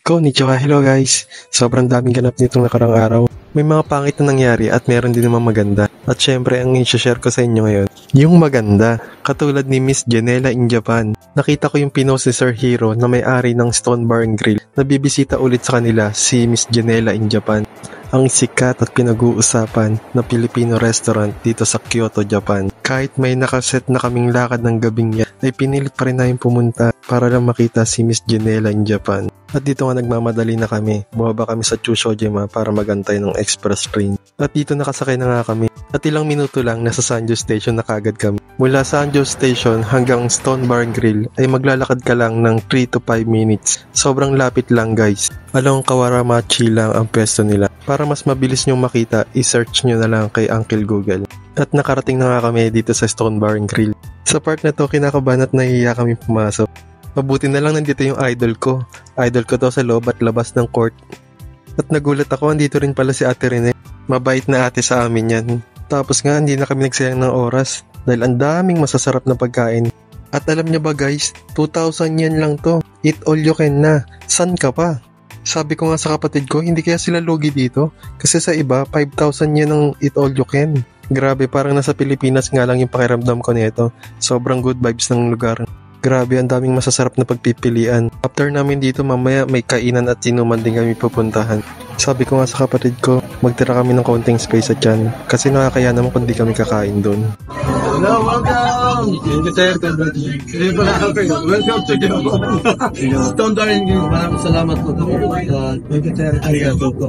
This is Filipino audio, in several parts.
Konnichiwa, hello guys! Sobrang daming ganap nitong nakarang araw. May mga pangit na nangyari at meron din naman maganda. At syempre ang i-share ko sa inyo ngayon, yung maganda, katulad ni Miss Janela in Japan. Nakita ko yung pinost ni Sir Hiro na may-ari ng Stone Bar and Grill na bibisita ulit sa kanila si Miss Janela in Japan. Ang sikat at pinag-uusapan na Filipino restaurant dito sa Kyoto, Japan. Kahit may nakaset na kaming lakad ng gabing yan, ay pinilit pa rin namin pumunta para lang makita si Miss Janela in Japan. At dito nga nagmamadali na kami. Bumaba kami sa Chushojima para magantay ng express train. At dito nakasakay na nga kami. At ilang minuto lang nasa Sanjo Station na kagad kami. Mula Sanjo Station hanggang Stone Bar and Grill ay maglalakad ka lang ng 3 to 5 minutes. Sobrang lapit lang guys. Along Kawaramachi lang ang pwesto nila. Para mas mabilis nyong makita, i-search nyo na lang kay Uncle Google. At nakarating na nga kami dito sa Stone Bar and Grill. Sa part na to, kinakabahan at nahihiya kami pumasok. Mabuti na lang nandito yung idol ko. Idol ko to sa loob at labas ng court. At nagulat ako, andito rin pala si Ate Rene. Mabait na ate sa amin yan. Tapos nga, hindi na kami nagsayang ng oras. Dahil ang daming masasarap na pagkain. At alam niyo ba guys, 2,000 yen lang to. Eat all you can na. San ka pa? Sabi ko nga sa kapatid ko, hindi kaya sila lugi dito? Kasi sa iba, 5,000 yen ang eat all you can. Grabe, parang nasa Pilipinas nga lang yung pakiramdam ko nito. Sobrang good vibes ng lugar. Grabe, ang daming masasarap na pagpipilian. After namin dito, mamaya may kainan at inuman din kami pupuntahan. Sabi ko nga sa kapatid ko, magtira kami ng konting space at dyan. Kasi nakakaya naman kung di kami kakain doon. Hello, welcome! Welcome to Japan. Stone Bar and Grill. Maraming salamat po. Arigato po.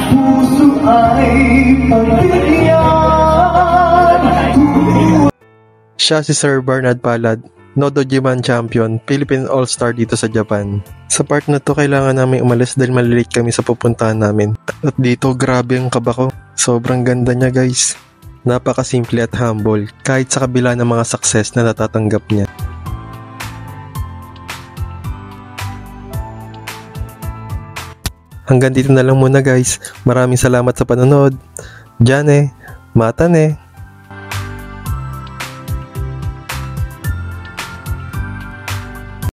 Puso ay pagpilian. Siya si Sir Bernard Palad, Nodojiman Champion, Philippine All-Star dito sa Japan. Sa part na to, kailangan namin umalis dahil malilate kami sa pupuntahan namin. At dito, grabe ang kaba ko. Sobrang ganda niya guys. Napakasimple at humble, kahit sa kabila ng mga success na natatanggap niya. Hanggang dito na lang muna guys. Maraming salamat sa panonood. Jane, matane.